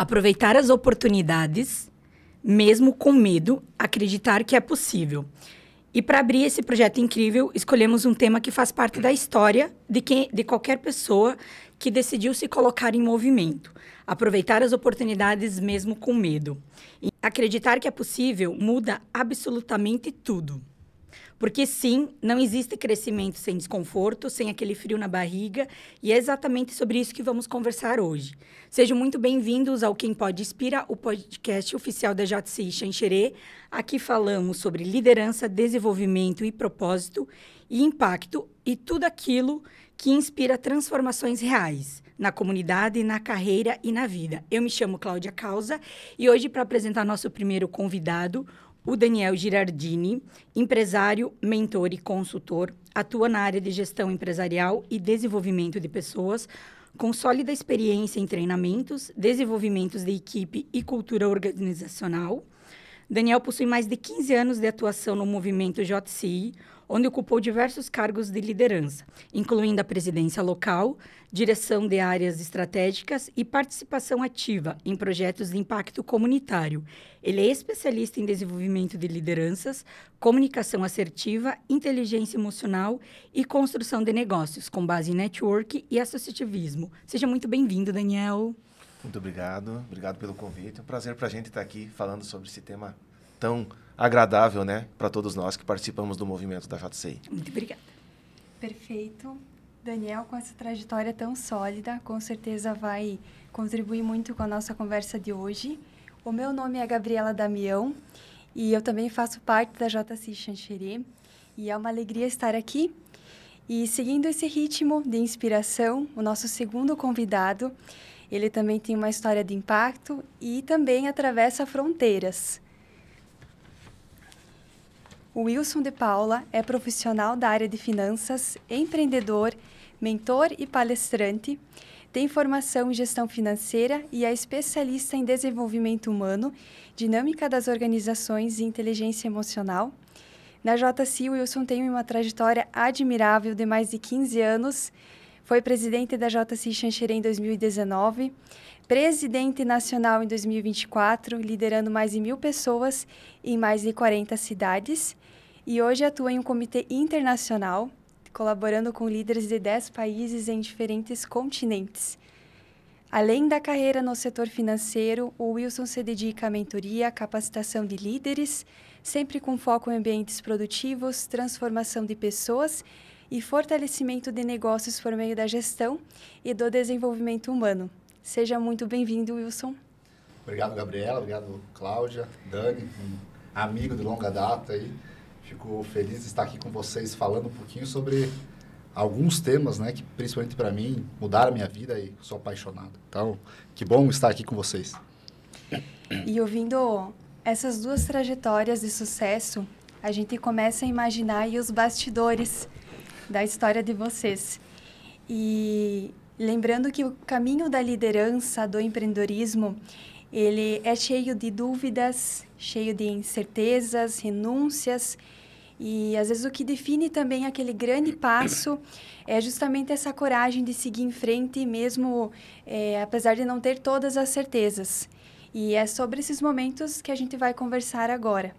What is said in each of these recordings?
Aproveitar as oportunidades, mesmo com medo, acreditar que é possível. E para abrir esse projeto incrível, escolhemos um tema que faz parte da história de qualquer pessoa que decidiu se colocar em movimento. Aproveitar as oportunidades mesmo com medo. E acreditar que é possível muda absolutamente tudo. Porque, sim, não existe crescimento sem desconforto, sem aquele frio na barriga, e é exatamente sobre isso que vamos conversar hoje. Sejam muito bem-vindos ao Quem Pode Inspira, o podcast oficial da JCI Xanxerê. Aqui falamos sobre liderança, desenvolvimento e propósito, e impacto, e tudo aquilo que inspira transformações reais na comunidade, na carreira e na vida. Eu me chamo Cláudia Causa, e hoje, para apresentar nosso primeiro convidado, o Daniel Girardini, empresário, mentor e consultor, atua na área de gestão empresarial e desenvolvimento de pessoas, com sólida experiência em treinamentos, desenvolvimentos de equipe e cultura organizacional. Daniel possui mais de 15 anos de atuação no movimento JCI, onde ocupou diversos cargos de liderança, incluindo a presidência local, direção de áreas estratégicas e participação ativa em projetos de impacto comunitário. Ele é especialista em desenvolvimento de lideranças, comunicação assertiva, inteligência emocional e construção de negócios, com base em network e associativismo. Seja muito bem-vindo, Daniel. Muito obrigado. Obrigado pelo convite. É um prazer para a gente estar aqui falando sobre esse tema tão agradável, né, para todos nós que participamos do movimento da JCI. Muito obrigada. Perfeito. Daniel, com essa trajetória tão sólida, com certeza vai contribuir muito com a nossa conversa de hoje. O meu nome é Gabriela Damião e eu também faço parte da JCI Xanxerê. E é uma alegria estar aqui. E seguindo esse ritmo de inspiração, o nosso segundo convidado, ele também tem uma história de impacto e também atravessa fronteiras. O Wilson de Paula é profissional da área de finanças, empreendedor, mentor e palestrante, tem formação em gestão financeira e é especialista em desenvolvimento humano, dinâmica das organizações e inteligência emocional. Na JCI, o Wilson tem uma trajetória admirável de mais de 15 anos, foi presidente da JCI Xanxerê em 2019, presidente nacional em 2024, liderando mais de 1.000 pessoas em mais de 40 cidades. E hoje atua em um comitê internacional, colaborando com líderes de 10 países em diferentes continentes. Além da carreira no setor financeiro, o Wilson se dedica à mentoria, capacitação de líderes, sempre com foco em ambientes produtivos, transformação de pessoas e fortalecimento de negócios por meio da gestão e do desenvolvimento humano. Seja muito bem-vindo, Wilson. Obrigado, Gabriela. Obrigado, Cláudia, Dani, um amigo de longa data aí. Fico feliz de estar aqui com vocês falando um pouquinho sobre alguns temas, né, que principalmente para mim mudaram a minha vida e sou apaixonado. Então, que bom estar aqui com vocês. E ouvindo essas duas trajetórias de sucesso, a gente começa a imaginar aí os bastidores da história de vocês. E lembrando que o caminho da liderança, do empreendedorismo, ele é cheio de dúvidas, cheio de incertezas, renúncias. E, às vezes, o que define também aquele grande passo é justamente essa coragem de seguir em frente, mesmo apesar de não ter todas as certezas. E é sobre esses momentos que a gente vai conversar agora.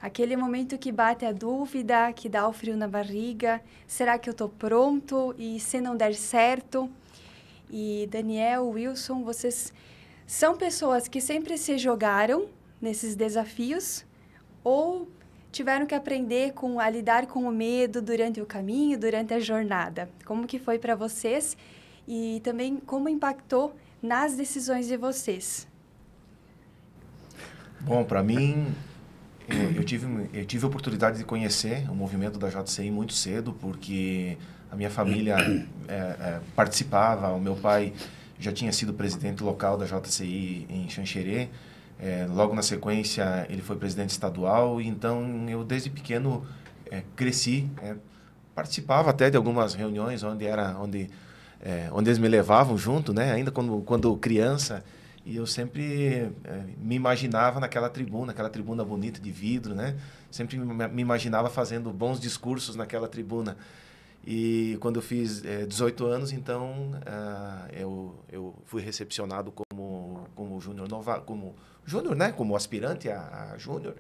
Aquele momento que bate a dúvida, que dá o frio na barriga. Será que eu estou pronto? E se não der certo? E Daniel, Wilson, vocês são pessoas que sempre se jogaram nesses desafios ou tiveram que aprender a lidar com o medo durante o caminho, durante a jornada? Como que foi para vocês e também como impactou nas decisões de vocês? Bom, para mim, eu tive a oportunidade de conhecer o movimento da JCI muito cedo, porque a minha família participava, o meu pai já tinha sido presidente local da JCI em Xanxerê. Logo na sequência, ele foi presidente estadual, e então eu desde pequeno cresci, participava até de algumas reuniões onde eles me levavam junto, né? Ainda quando criança, e eu sempre me imaginava naquela tribuna bonita de vidro, né? Sempre me imaginava fazendo bons discursos naquela tribuna. E quando eu fiz 18 anos, então, eu fui recepcionado como como júnior, né? Como aspirante a júnior.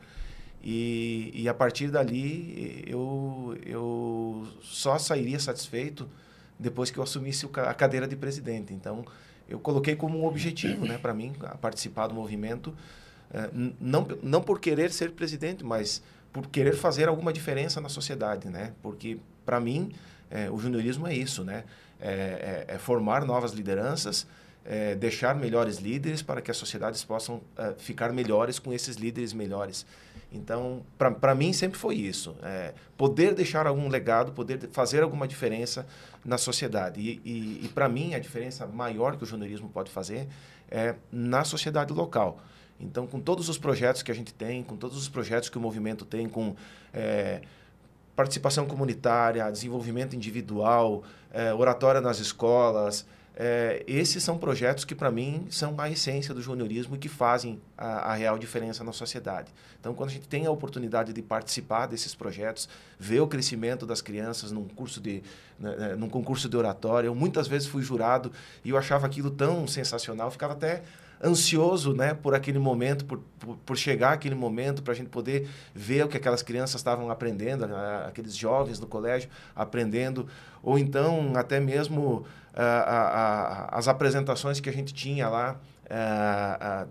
E a partir dali, eu só sairia satisfeito depois que eu assumisse a cadeira de presidente. Então, eu coloquei como um objetivo, né, para mim, participar do movimento, não por querer ser presidente, mas por querer fazer alguma diferença na sociedade, né? Porque, para mim, o juniorismo é isso, né? É formar novas lideranças, deixar melhores líderes para que as sociedades possam ficar melhores com esses líderes melhores. Então, para mim, sempre foi isso. Poder deixar algum legado, poder fazer alguma diferença na sociedade. E para mim, a diferença maior que o juniorismo pode fazer é na sociedade local. Então, com todos os projetos que a gente tem, com todos os projetos que o movimento tem, com participação comunitária, desenvolvimento individual, oratória nas escolas, esses são projetos que, para mim, são a essência do juniorismo e que fazem a real diferença na sociedade. Então, quando a gente tem a oportunidade de participar desses projetos, ver o crescimento das crianças num concurso de oratória, eu muitas vezes fui jurado e eu achava aquilo tão sensacional, ficava até ansioso, né, por aquele momento, por chegar aquele momento, para a gente poder ver o que aquelas crianças estavam aprendendo, aqueles jovens no colégio aprendendo, ou então até mesmo as apresentações que a gente tinha lá,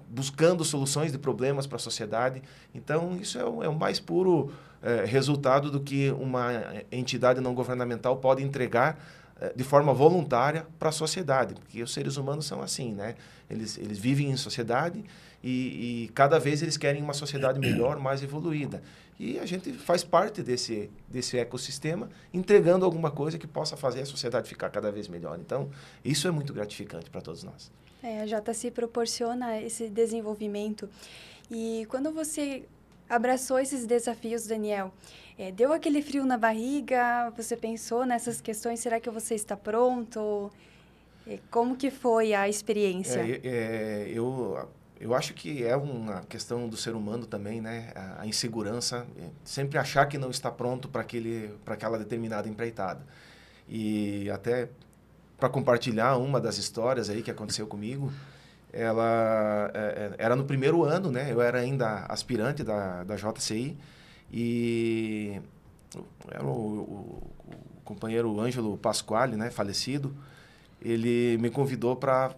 buscando soluções de problemas para a sociedade. Então, isso é o mais puro resultado do que uma entidade não governamental pode entregar de forma voluntária para a sociedade, porque os seres humanos são assim, né? Eles vivem em sociedade e cada vez eles querem uma sociedade melhor, mais evoluída. E a gente faz parte desse ecossistema, entregando alguma coisa que possa fazer a sociedade ficar cada vez melhor. Então, isso é muito gratificante para todos nós. A JC proporciona esse desenvolvimento. E quando você abraçou esses desafios, Daniel, deu aquele frio na barriga? Você pensou nessas questões? Será que você está pronto? Como que foi a experiência? Eu acho que é uma questão do ser humano também, né? A insegurança, sempre achar que não está pronto para aquela determinada empreitada. E até para compartilhar uma das histórias aí que aconteceu comigo, ela era no primeiro ano, né? Eu era ainda aspirante da JCI e era o companheiro Ângelo Pasquale, né? Falecido. Ele me convidou para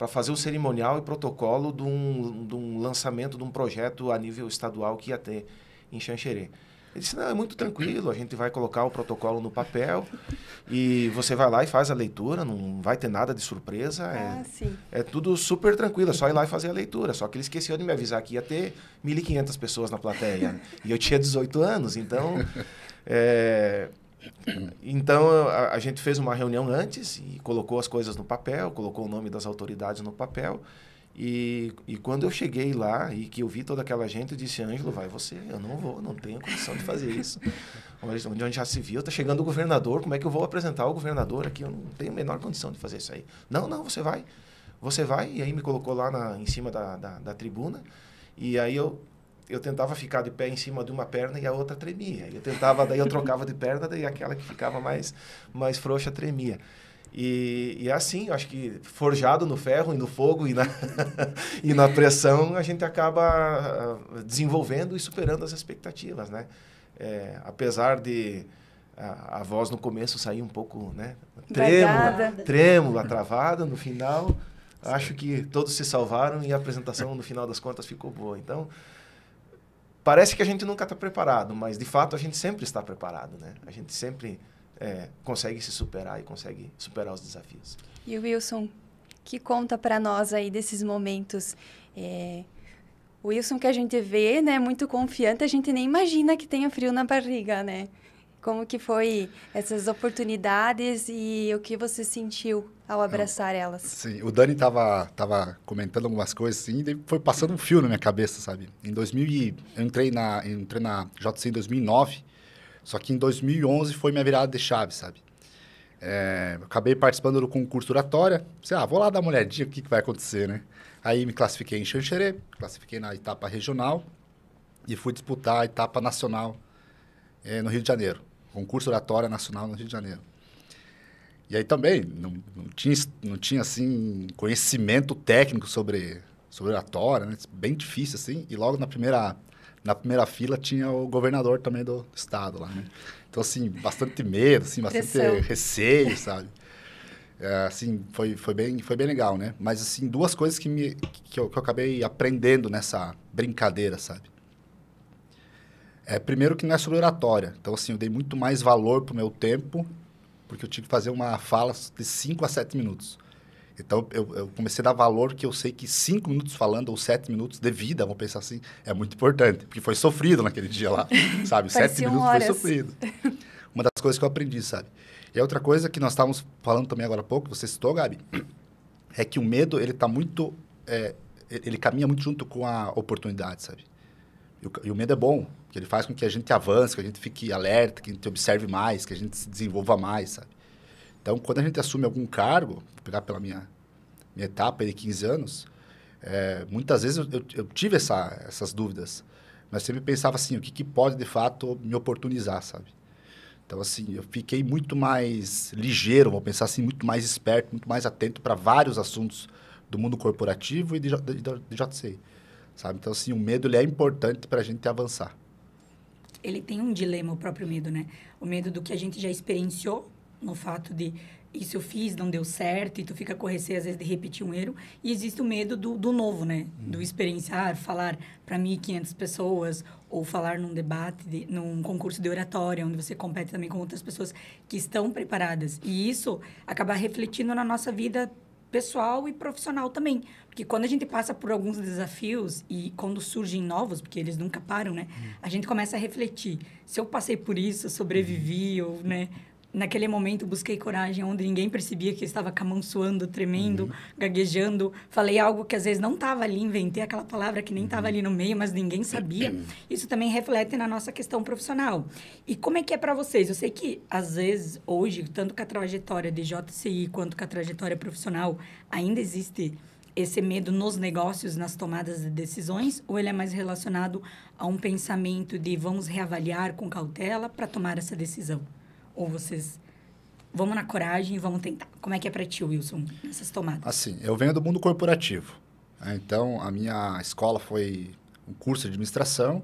fazer o cerimonial e protocolo de um lançamento de um projeto a nível estadual que ia ter em Xanxerê. Ele disse, não, é muito tranquilo, a gente vai colocar o protocolo no papel e você vai lá e faz a leitura, não vai ter nada de surpresa. É tudo super tranquilo, é só ir lá e fazer a leitura. Só que ele esqueceu de me avisar que ia ter 1.500 pessoas na plateia. E eu tinha 18 anos, então... Então, a gente fez uma reunião antes e colocou as coisas no papel, colocou o nome das autoridades no papel. E quando eu cheguei lá e que eu vi toda aquela gente, eu disse, Ângelo, vai você, eu não vou, não tenho condição de fazer isso. Onde já se viu, está chegando o governador, como é que eu vou apresentar o governador aqui? Eu não tenho a menor condição de fazer isso aí. Não, você vai. Você vai. E aí me colocou lá em cima da tribuna. E aí eu tentava ficar de pé em cima de uma perna e a outra tremia. Daí eu trocava de perna, daí aquela que ficava mais frouxa tremia. E assim, eu acho que forjado no ferro e no fogo e na pressão, a gente acaba desenvolvendo e superando as expectativas, né? Apesar de a voz no começo sair um pouco, né, trêmula, travada, no final, acho que todos se salvaram e a apresentação, no final das contas, ficou boa. Então, parece que a gente nunca está preparado, mas, de fato, a gente sempre está preparado, né? A gente sempre... consegue se superar e consegue superar os desafios. E o Wilson, que conta para nós aí desses momentos? O Wilson que a gente vê, né, muito confiante, a gente nem imagina que tenha frio na barriga, né? Como que foi essas oportunidades e o que você sentiu ao abraçar elas? Sim, o Dani tava comentando algumas coisas assim, e foi passando um fio na minha cabeça, sabe? Eu entrei na JC em 2009, só que em 2011 foi minha virada de chave, sabe? Eu acabei participando do concurso oratória. Vou lá dar uma olhadinha, o que vai acontecer, né? Aí me classifiquei em Xanxerê, classifiquei na etapa regional e fui disputar a etapa nacional no Rio de Janeiro. Concurso oratória nacional no Rio de Janeiro. E aí também não tinha assim, conhecimento técnico sobre sobre oratória, né? Bem difícil, assim. E logo na primeira fila tinha o governador também do estado lá, né? Então, assim, bastante medo, assim, bastante Pressão. receio, sabe? Assim, foi bem legal, né? Mas, assim, duas coisas que eu acabei aprendendo nessa brincadeira, sabe? Primeiro que não é sobre oratória. Então, assim, eu dei muito mais valor pro meu tempo, porque eu tinha que fazer uma fala de 5 a 7 minutos. Então, eu comecei a dar valor que eu sei que 5 minutos falando ou 7 minutos de vida, vamos pensar assim, é muito importante. Porque foi sofrido naquele dia lá, sabe? 7 Pareciam minutos horas. foi sofrido. Uma das coisas que eu aprendi, sabe? E a outra coisa que nós estávamos falando também agora há pouco, você citou, Gabi, é que o medo, ele tá muito... ele caminha muito junto com a oportunidade, sabe? E o medo é bom, porque ele faz com que a gente avance, que a gente fique alerta, que a gente observe mais, que a gente se desenvolva mais, sabe? Então, quando a gente assume algum cargo, vou pegar pela minha etapa de 15 anos, muitas vezes eu tive essas dúvidas, mas sempre pensava assim, o que pode, de fato, me oportunizar, sabe? Então, assim, eu fiquei muito mais ligeiro, vou pensar assim, muito mais esperto, muito mais atento para vários assuntos do mundo corporativo e de JCI, sabe? Então, assim, o medo, ele é importante para a gente avançar. Ele tem um dilema, o próprio medo, né? O medo do que a gente já experienciou, no fato de isso eu fiz, não deu certo, e tu fica com receio, às vezes, de repetir um erro. E existe o medo do novo, né? Do experienciar, falar para 1.500 pessoas, ou falar num debate, num concurso de oratória, onde você compete também com outras pessoas que estão preparadas. E isso acaba refletindo na nossa vida pessoal e profissional também. Porque quando a gente passa por alguns desafios e quando surgem novos, porque eles nunca param, né? A gente começa a refletir. Se eu passei por isso, sobrevivi, ou, né? Naquele momento, busquei coragem, onde ninguém percebia que eu estava com a mão suando, tremendo, gaguejando. Falei algo que às vezes não estava ali, inventei aquela palavra que nem estava ali no meio, mas ninguém sabia. Isso também reflete na nossa questão profissional. E como é que é para vocês? Eu sei que, às vezes, hoje, tanto com a trajetória de JCI quanto com a trajetória profissional, ainda existe esse medo nos negócios, nas tomadas de decisões, ou ele é mais relacionado a um pensamento de vamos reavaliar com cautela para tomar essa decisão? Ou vocês, vamos na coragem e vamos tentar? Como é que é para ti, Wilson, nessas tomadas? Assim, eu venho do mundo corporativo. Né? Então, a minha escola foi um curso de administração,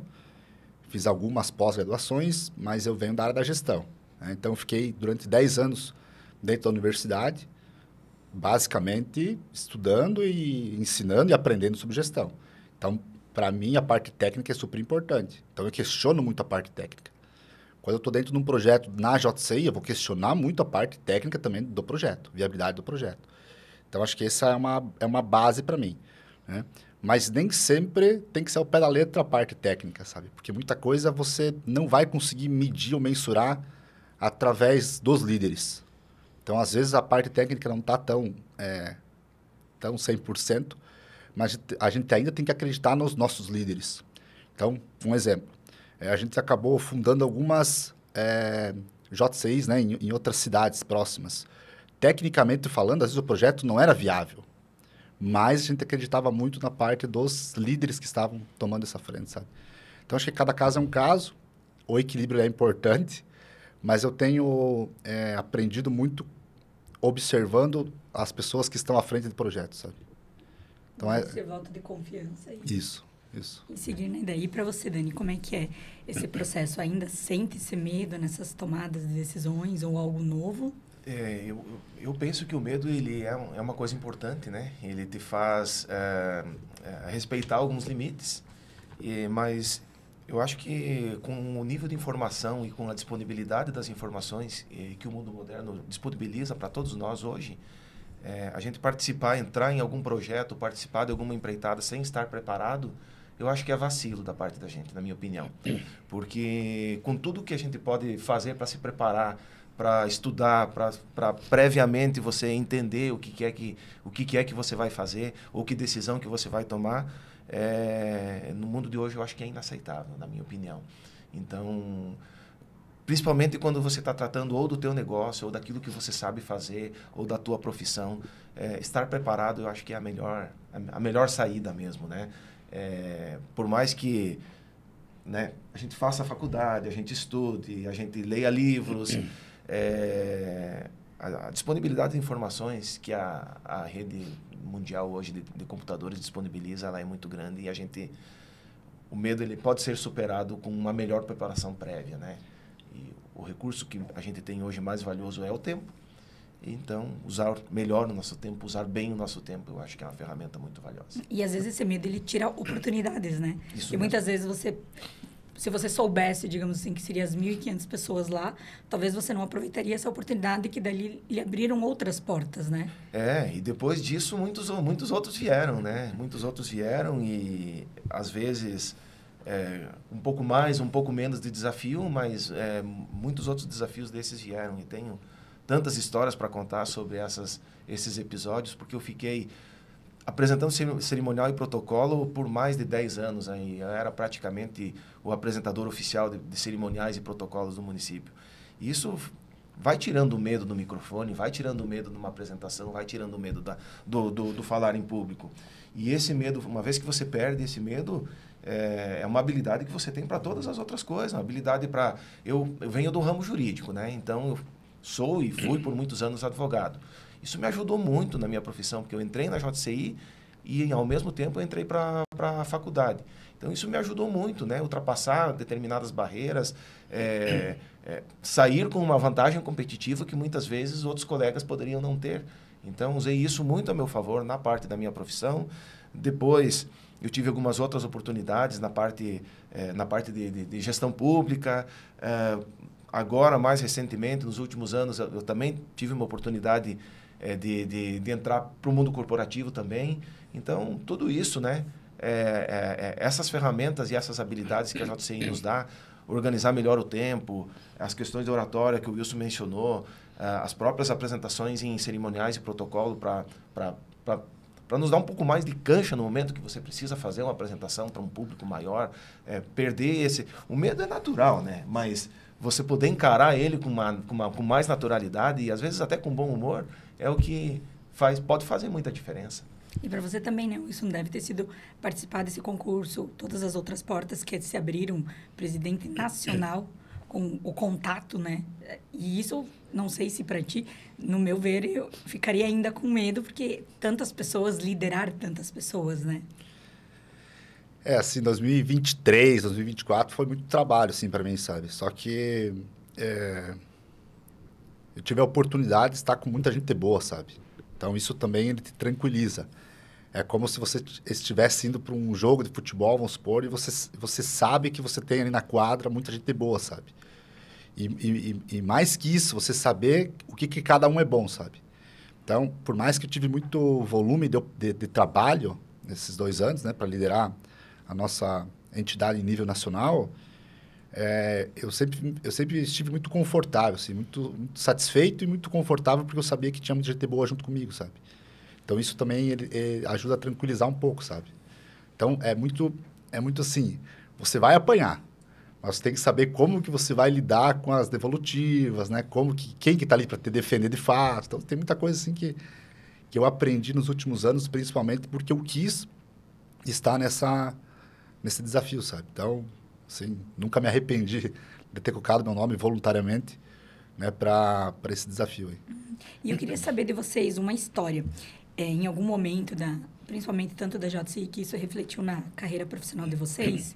fiz algumas pós-graduações, mas eu venho da área da gestão. Né? Então, eu fiquei durante 10 anos dentro da universidade, basicamente estudando e ensinando e aprendendo sobre gestão. Então, para mim, a parte técnica é super importante. Então, eu questiono muito a parte técnica. Quando eu estou dentro de um projeto na JCI, eu vou questionar muito a parte técnica também do projeto, viabilidade do projeto. Então, acho que essa é uma base para mim. Né? Mas nem sempre tem que ser ao pé da letra a parte técnica, sabe? Porque muita coisa você não vai conseguir medir ou mensurar através dos líderes. Então, às vezes, a parte técnica não está tão 100%, mas a gente ainda tem que acreditar nos nossos líderes. Então, um exemplo. A gente acabou fundando algumas JCIs, né, em outras cidades próximas. Tecnicamente falando, às vezes o projeto não era viável, mas a gente acreditava muito na parte dos líderes que estavam tomando essa frente, sabe? Então, acho que cada caso é um caso, o equilíbrio é importante, mas eu tenho aprendido muito observando as pessoas que estão à frente do projeto, sabe? Então, Você volta de confiança aí. Isso. E seguindo ainda aí, para você, Dani, como é que é esse processo? Ainda sente esse medo nessas tomadas de decisões ou algo novo? Eu penso que o medo ele é uma coisa importante, né? Ele te faz respeitar alguns limites, mas eu acho que com o nível de informação e com a disponibilidade das informações que o mundo moderno disponibiliza para todos nós hoje, a gente entrar em algum projeto, participar de alguma empreitada sem estar preparado, eu acho que é vacilo da parte da gente, na minha opinião. Porque com tudo que a gente pode fazer para se preparar, para estudar, para previamente você entender o que é que você vai fazer, ou que decisão que você vai tomar, no mundo de hoje eu acho que é inaceitável, na minha opinião. Então, principalmente quando você está tratando ou do teu negócio, ou daquilo que você sabe fazer, ou da tua profissão, estar preparado eu acho que é a melhor saída mesmo, né? Por mais que, né, a gente faça a faculdade, a gente estude, a gente leia livros, a disponibilidade de informações que a rede mundial hoje de computadores disponibiliza, ela é muito grande e o medo ele pode ser superado com uma melhor preparação prévia, né? E o recurso que a gente tem hoje mais valioso é o tempo. Então, usar melhor o nosso tempo, usar bem o nosso tempo, eu acho que é uma ferramenta muito valiosa. E às vezes esse medo, ele tira oportunidades, né? Isso e muitas vezes se você soubesse, digamos assim, que seriam as 1.500 pessoas lá, talvez você não aproveitaria essa oportunidade que dali lhe abriram outras portas, né? E depois disso muitos outros vieram, né? Muitos outros vieram e às vezes um pouco mais, um pouco menos de desafio, mas muitos outros desafios desses vieram e tenho tantas histórias para contar sobre esses episódios, porque eu fiquei apresentando cerimonial e protocolo por mais de 10 anos. Aí. Eu era praticamente o apresentador oficial de cerimoniais e protocolos do município. E isso vai tirando o medo do microfone, vai tirando o medo de uma apresentação, vai tirando o medo do falar em público. E esse medo, uma vez que você perde esse medo, é uma habilidade que você tem para todas as outras coisas. Uma habilidade para... Eu venho do ramo jurídico, né? Então, eu sou e fui por muitos anos advogado. Isso me ajudou muito na minha profissão, porque eu entrei na JCI e, ao mesmo tempo, eu entrei para a faculdade. Então, isso me ajudou muito, né? Ultrapassar determinadas barreiras, sair com uma vantagem competitiva que, muitas vezes, outros colegas poderiam não ter. Então, usei isso muito a meu favor na parte da minha profissão. Depois, eu tive algumas outras oportunidades na parte de gestão pública. Agora, mais recentemente, nos últimos anos, eu também tive uma oportunidade de entrar para o mundo corporativo também. Então, tudo isso, né? Essas ferramentas e essas habilidades que a JCI nos dá, organizar melhor o tempo, as questões de oratória que o Wilson mencionou, as próprias apresentações em cerimoniais e protocolo para nos dar um pouco mais de cancha no momento que você precisa fazer uma apresentação para um público maior, perder esse... O medo é natural, né? Mas você poder encarar ele com mais naturalidade e, às vezes, até com bom humor, é o que pode fazer muita diferença. E para você também, né? Isso não deve ter sido participar desse concurso, todas as outras portas que se abriram, presidente nacional, com o contato, né? E isso, não sei se para ti, no meu ver, eu ficaria ainda com medo, porque tantas pessoas, liderar tantas pessoas, né? Assim, 2023, 2024 foi muito trabalho, assim, para mim, sabe? Só que eu tive a oportunidade de estar com muita gente boa, sabe? Então, isso também ele te tranquiliza. É como se você estivesse indo para um jogo de futebol, vamos supor, e você sabe que você tem ali na quadra muita gente boa, sabe? E mais que isso, você saber o que cada um é bom, sabe? Então, por mais que eu tive muito volume de trabalho nesses 2 anos, né, para liderar a nossa entidade em nível nacional, eu sempre estive muito confortável, assim, muito satisfeito e muito confortável, porque eu sabia que tinha muita gente boa junto comigo, sabe? Então, isso também ele ajuda a tranquilizar um pouco, sabe? Então, é muito assim, você vai apanhar, mas você tem que saber como que você vai lidar com as devolutivas, né? Quem que está ali para te defender de fato. Então, tem muita coisa assim que eu aprendi nos últimos anos, principalmente porque eu quis estar nesse desafio, sabe? Então, assim, nunca me arrependi de ter colocado meu nome voluntariamente, né, para esse desafio aí. E eu queria saber de vocês uma história. Em algum momento, principalmente tanto da JCI, que isso refletiu na carreira profissional de vocês,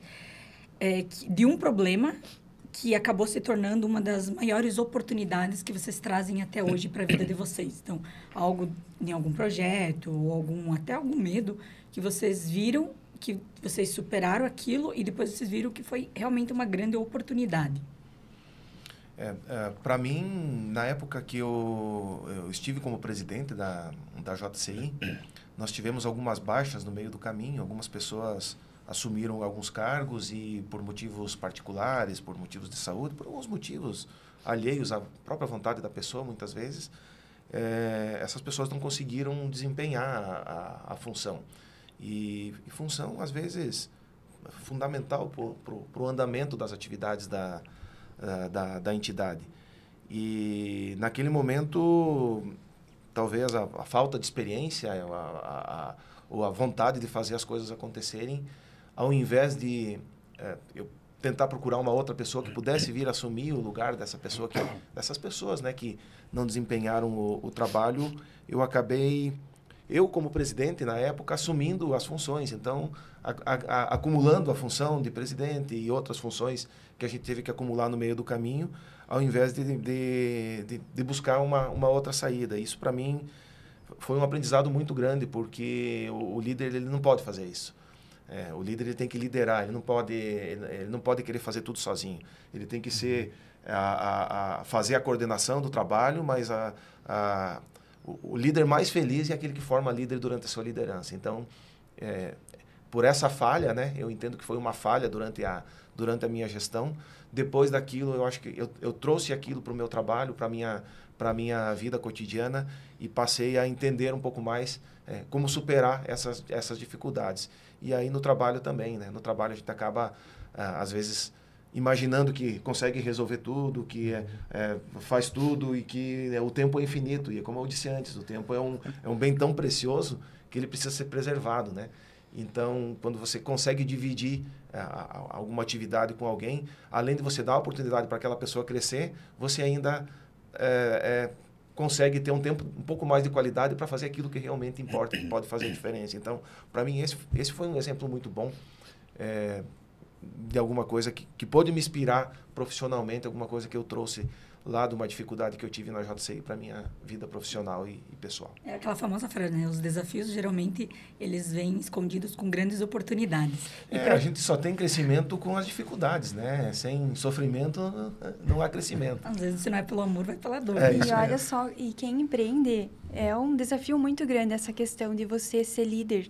de um problema que acabou se tornando uma das maiores oportunidades que vocês trazem até hoje para a vida de vocês. Então, algo em algum projeto, ou até algum medo que vocês viram, que vocês superaram aquilo e depois vocês viram que foi realmente uma grande oportunidade. Para mim, na época que eu estive como presidente da JCI, nós tivemos algumas baixas no meio do caminho. Algumas pessoas assumiram alguns cargos e, por motivos particulares, por motivos de saúde, por alguns motivos alheios à própria vontade da pessoa, muitas vezes, essas pessoas não conseguiram desempenhar a função. E função, às vezes, fundamental para o andamento das atividades da entidade. E, naquele momento, talvez a falta de experiência ou a vontade de fazer as coisas acontecerem, ao invés de... eu tentar procurar uma outra pessoa que pudesse vir assumir o lugar dessa pessoa, dessas pessoas, né, que não desempenharam o trabalho, eu acabei, como presidente na época, assumindo as funções. Então, acumulando a função de presidente e outras funções que a gente teve que acumular no meio do caminho, ao invés de buscar uma outra saída. Isso, para mim, foi um aprendizado muito grande, porque o líder ele não pode fazer isso. O líder ele tem que liderar, ele não pode querer fazer tudo sozinho. Ele tem que ser fazer a coordenação do trabalho, mas o líder mais feliz é aquele que forma líder durante a sua liderança. Então, por essa falha, né, eu entendo que foi uma falha durante a minha gestão. Depois daquilo, eu acho que eu trouxe aquilo para o meu trabalho, para a minha vida cotidiana, e passei a entender um pouco mais como superar essas dificuldades. E aí no trabalho também, né? No trabalho a gente acaba, às vezes, imaginando que consegue resolver tudo, que faz tudo e que o tempo é infinito. E como eu disse antes, o tempo é um bem tão precioso que ele precisa ser preservado, né? Então, quando você consegue dividir alguma atividade com alguém, além de você dar a oportunidade para aquela pessoa crescer, você ainda consegue ter um tempo um pouco mais de qualidade para fazer aquilo que realmente importa, que pode fazer diferença. Então, para mim, esse foi um exemplo muito bom de alguma coisa que pôde me inspirar profissionalmente, alguma coisa que eu trouxe lá de uma dificuldade que eu tive na JCI para a minha vida profissional e pessoal. É aquela famosa frase, né? Os desafios, geralmente, eles vêm escondidos com grandes oportunidades. A gente só tem crescimento com as dificuldades, né? Sem sofrimento, não há crescimento. Às vezes, se não é pelo amor, vai pela dor. E olha só, e quem empreende, é um desafio muito grande essa questão de você ser líder.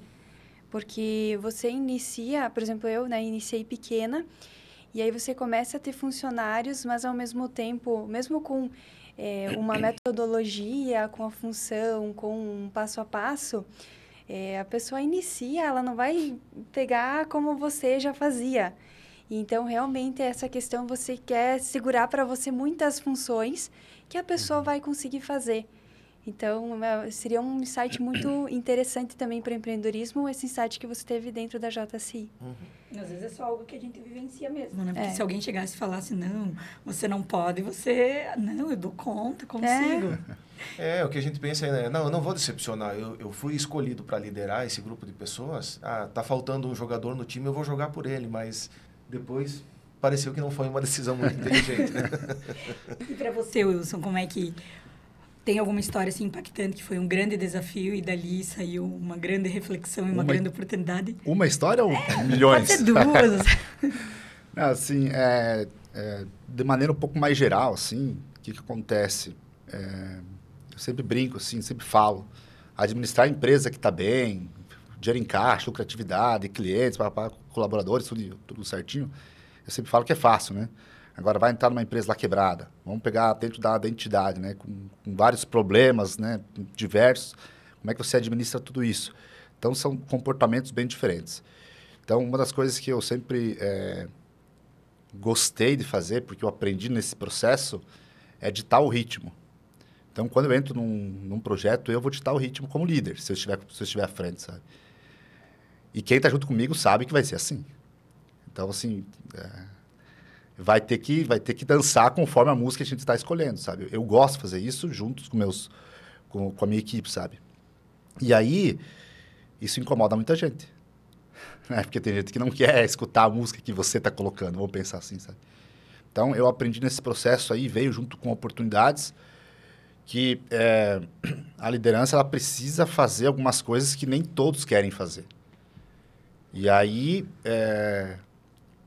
Porque você inicia, por exemplo, eu, né, iniciei pequena, e aí você começa a ter funcionários, mas ao mesmo tempo, mesmo com uma metodologia, com a função, com um passo a passo, a pessoa inicia, ela não vai pegar como você já fazia. Então, realmente, essa questão, você quer segurar para você muitas funções que a pessoa vai conseguir fazer. Então, seria um insight muito interessante também para o empreendedorismo, esse insight que você teve dentro da JCI. Às vezes é só algo que a gente vivencia mesmo, né? Porque se alguém chegasse e falasse, não, você não pode, não, eu dou conta, consigo. O que a gente pensa é, não, eu não vou decepcionar, eu fui escolhido para liderar esse grupo de pessoas, tá faltando um jogador no time, eu vou jogar por ele, mas depois pareceu que não foi uma decisão muito inteligente, né? E para você, Wilson, como é que... Tem alguma história assim, impactante que foi um grande desafio e dali saiu uma grande reflexão e uma grande oportunidade? Uma história ou milhões? Pode ser duas. Assim, de maneira um pouco mais geral, assim, o que acontece? Eu sempre brinco, assim, sempre falo. Administrar a empresa que está bem, dinheiro em caixa, lucratividade, clientes, colaboradores, tudo certinho, eu sempre falo que é fácil, né? Agora, vai entrar numa empresa lá quebrada. Vamos pegar dentro da entidade, né? Com vários problemas, né? Diversos. Como é que você administra tudo isso? Então, são comportamentos bem diferentes. Então, uma das coisas que eu sempre gostei de fazer, porque eu aprendi nesse processo, é ditar o ritmo. Então, quando eu entro num projeto, eu vou ditar o ritmo como líder, se eu estiver à frente, sabe? E quem está junto comigo sabe que vai ser assim. Então, assim... Vai ter que dançar conforme a música que a gente está escolhendo, sabe? Eu gosto de fazer isso juntos com a minha equipe, sabe? E aí, isso incomoda muita gente. Né? Porque tem gente que não quer escutar a música que você está colocando, vamos pensar assim, sabe? Então, eu aprendi nesse processo aí, veio junto com oportunidades, que a liderança ela precisa fazer algumas coisas que nem todos querem fazer. E aí...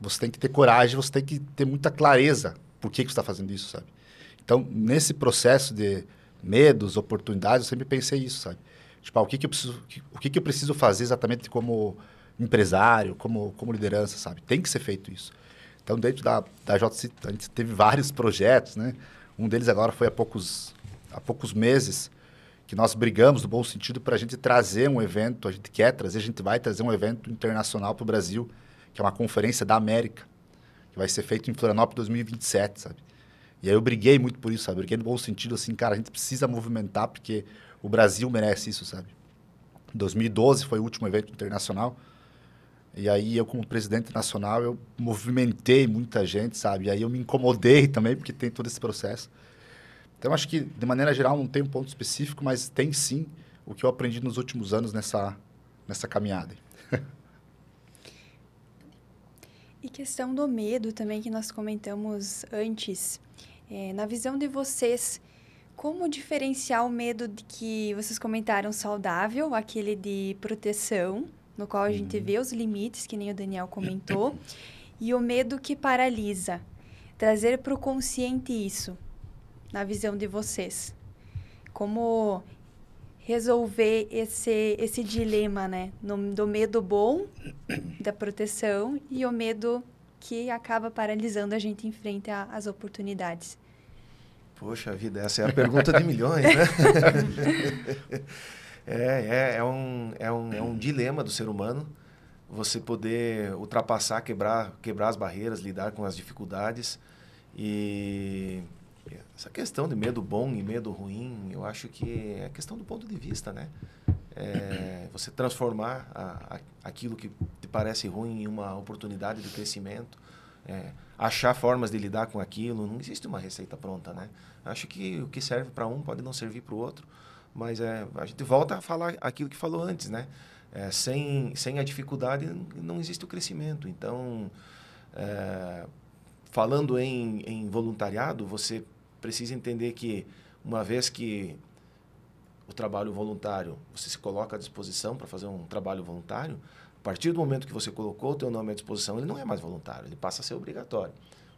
Você tem que ter coragem, você tem que ter muita clareza por que você está fazendo isso, sabe? Então, nesse processo de medos, oportunidades, eu sempre pensei isso, sabe? Tipo, o que eu preciso fazer exatamente como empresário, como liderança, sabe? Tem que ser feito isso. Então, dentro da JCI, a gente teve vários projetos, né? Um deles agora foi há poucos meses, que nós brigamos, no bom sentido, para a gente trazer um evento, a gente vai trazer um evento internacional para o Brasil, que é uma conferência da América, que vai ser feito em Florianópolis 2027, sabe? E aí eu briguei muito por isso, sabe? Briguei no bom sentido, assim, cara, a gente precisa movimentar, porque o Brasil merece isso, sabe? 2012 foi o último evento internacional, E aí, eu, como presidente nacional, eu movimentei muita gente, sabe? E aí, eu me incomodei também, porque tem todo esse processo. Então, acho que, de maneira geral, não tem um ponto específico, mas tem, sim, o que eu aprendi nos últimos anos nessa caminhada. E questão do medo também, que nós comentamos antes. Na visão de vocês, como diferenciar o medo de que vocês comentaram saudável, aquele de proteção, no qual a gente vê os limites, que nem o Daniel comentou, e o medo que paralisa? Trazer para o consciente isso, na visão de vocês. Como resolver esse dilema, né? Do medo bom, da proteção, e o medo que acaba paralisando a gente em frente às oportunidades. Poxa vida, essa é a pergunta de milhões, né? É um dilema do ser humano, você poder ultrapassar, quebrar as barreiras, lidar com as dificuldades. E essa questão de medo bom e medo ruim, eu acho que é questão do ponto de vista, né? Você transformar aquilo que te parece ruim em uma oportunidade de crescimento, achar formas de lidar com aquilo. Não existe uma receita pronta, né? Acho que o que serve para um pode não servir para o outro, mas a gente volta a falar aquilo que falou antes, né? Sem a dificuldade não existe o crescimento. Então, falando em voluntariado, você precisa entender que, uma vez que o trabalho voluntário, você se coloca à disposição para fazer um trabalho voluntário, a partir do momento que você colocou o teu nome à disposição, ele não é mais voluntário, ele passa a ser obrigatório.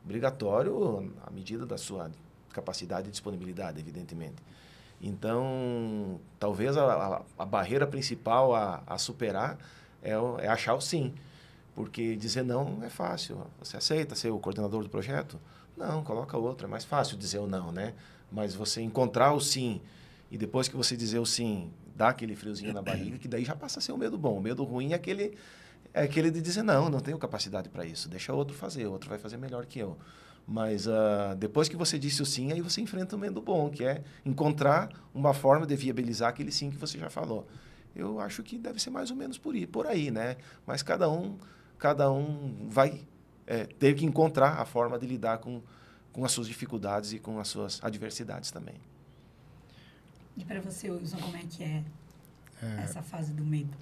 Obrigatório à medida da sua capacidade e disponibilidade, evidentemente. Então, talvez a barreira principal a superar é achar o sim. Porque dizer não é fácil. Você aceita ser o coordenador do projeto? Não, coloca outro. É mais fácil dizer o não, né? Mas você encontrar o sim e depois que você dizer o sim, dá aquele friozinho na barriga, que daí já passa a ser o medo bom. O medo ruim é aquele de dizer não tenho capacidade para isso. Deixa outro fazer, outro vai fazer melhor que eu. Mas depois que você disse o sim, aí você enfrenta o medo bom, que é encontrar uma forma de viabilizar aquele sim que você já falou. Eu acho que deve ser mais ou menos por aí, né? Mas cada um vai ter que encontrar a forma de lidar com as suas dificuldades e com as suas adversidades também. E para você, Wilson, como é que é essa fase do medo?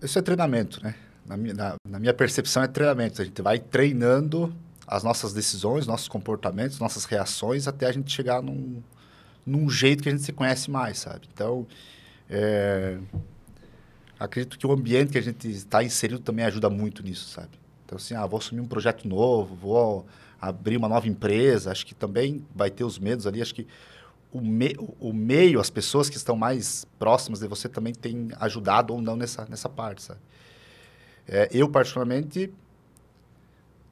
Isso é treinamento, né? Na minha percepção, é treinamento. A gente vai treinando as nossas decisões, nossos comportamentos, nossas reações, até a gente chegar num jeito que a gente se conhece mais, sabe? Então, acredito que o ambiente que a gente está inserido também ajuda muito nisso, sabe? Então, assim, vou assumir um projeto novo, vou abrir uma nova empresa, acho que também vai ter os medos ali. Acho que o meio, as pessoas que estão mais próximas de você também têm ajudado ou não nessa parte, sabe? Eu, particularmente,